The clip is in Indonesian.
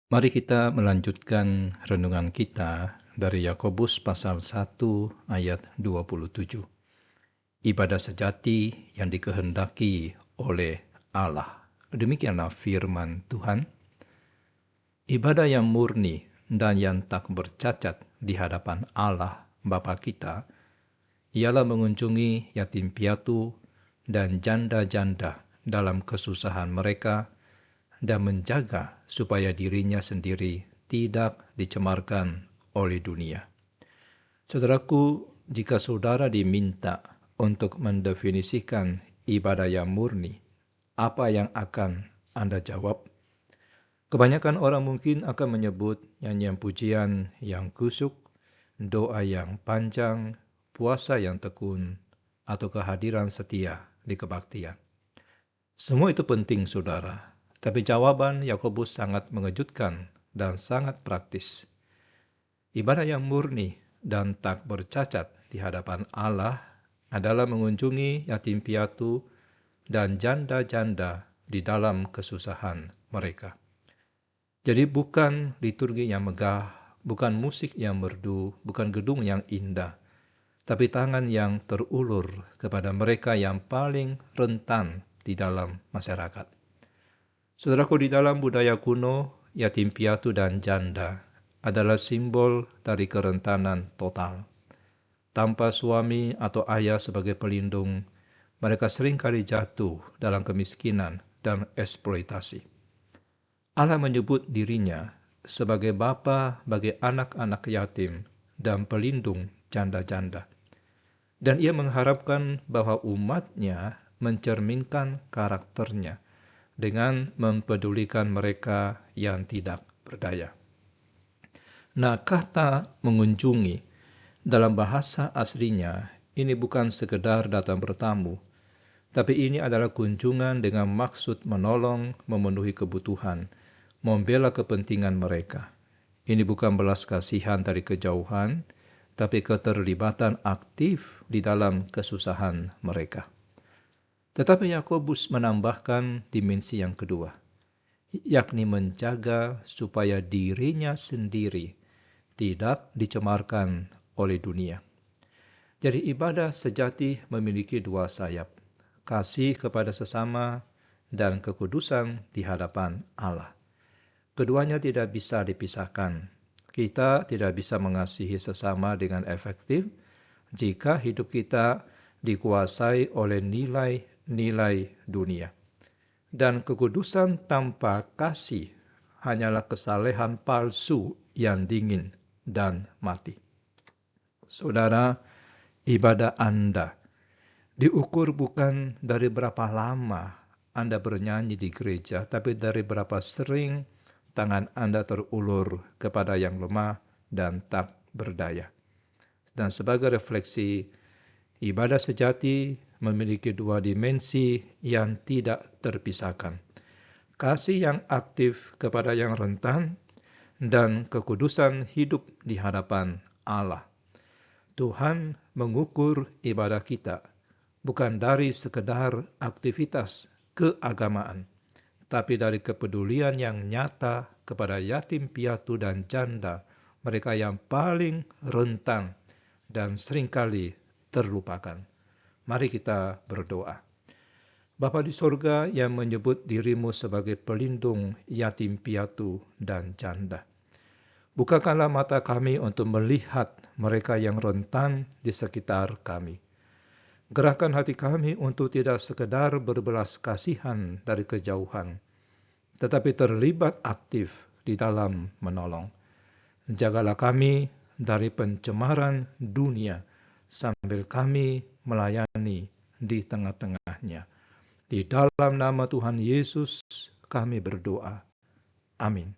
Mari kita melanjutkan renungan kita dari Yakobus pasal 1 ayat 27. Ibadah sejati yang dikehendaki oleh Allah. Demikianlah firman Tuhan. Ibadah yang murni dan yang tak bercacat di hadapan Allah Bapa kita ialah mengunjungi yatim piatu dan janda-janda dalam kesusahan mereka dan menjaga supaya dirinya sendiri tidak dicemarkan oleh dunia. Saudaraku, jika saudara diminta untuk mendefinisikan ibadah yang murni, apa yang akan Anda jawab? Kebanyakan orang mungkin akan menyebut nyanyian pujian yang kusuk, doa yang panjang, puasa yang tekun, atau kehadiran setia di kebaktian. Semua itu penting, saudara. Tapi jawaban Yakobus sangat mengejutkan dan sangat praktis. Ibadah yang murni dan tak bercacat di hadapan Allah adalah mengunjungi yatim piatu dan janda-janda di dalam kesusahan mereka. Jadi bukan liturgi yang megah, bukan musik yang merdu, bukan gedung yang indah, tapi tangan yang terulur kepada mereka yang paling rentan di dalam masyarakat. Saudaraku, di dalam budaya kuno, yatim piatu dan janda adalah simbol dari kerentanan total. Tanpa suami atau ayah sebagai pelindung, mereka seringkali jatuh dalam kemiskinan dan eksploitasi. Allah menyebut dirinya sebagai bapa bagi anak-anak yatim dan pelindung janda-janda. Dan ia mengharapkan bahwa umatnya mencerminkan karakternya dengan mempedulikan mereka yang tidak berdaya. Nah, kata mengunjungi dalam bahasa aslinya ini bukan sekedar datang bertamu, tapi ini adalah kunjungan dengan maksud menolong, memenuhi kebutuhan, membela kepentingan mereka. Ini bukan belas kasihan dari kejauhan, tapi keterlibatan aktif di dalam kesusahan mereka. Tetapi Yakobus menambahkan dimensi yang kedua, yakni menjaga supaya dirinya sendiri tidak dicemarkan oleh dunia. Jadi ibadah sejati memiliki dua sayap, kasih kepada sesama dan kekudusan di hadapan Allah. Keduanya tidak bisa dipisahkan. Kita tidak bisa mengasihi sesama dengan efektif jika hidup kita dikuasai oleh nilai dunia. Dan kekudusan tanpa kasih hanyalah kesalehan palsu yang dingin dan mati. Saudara, ibadah Anda diukur bukan dari berapa lama Anda bernyanyi di gereja, tapi dari berapa sering tangan Anda terulur kepada yang lemah dan tak berdaya. Dan sebagai refleksi, ibadah sejati memiliki dua dimensi yang tidak terpisahkan. Kasih yang aktif kepada yang rentan dan kekudusan hidup di hadapan Allah. Tuhan mengukur ibadah kita bukan dari sekedar aktivitas keagamaan, tapi dari kepedulian yang nyata kepada yatim piatu dan janda, mereka yang paling rentan dan seringkali terlupakan. Mari kita berdoa. Bapa di sorga yang menyebut dirimu sebagai pelindung yatim piatu dan janda. Bukakanlah mata kami untuk melihat mereka yang rentan di sekitar kami. Gerakkan hati kami untuk tidak sekedar berbelas kasihan dari kejauhan, tetapi terlibat aktif di dalam menolong. Jagalah kami dari pencemaran dunia sambil kami melayani di tengah-tengahnya. Di dalam nama Tuhan Yesus kami berdoa. Amin.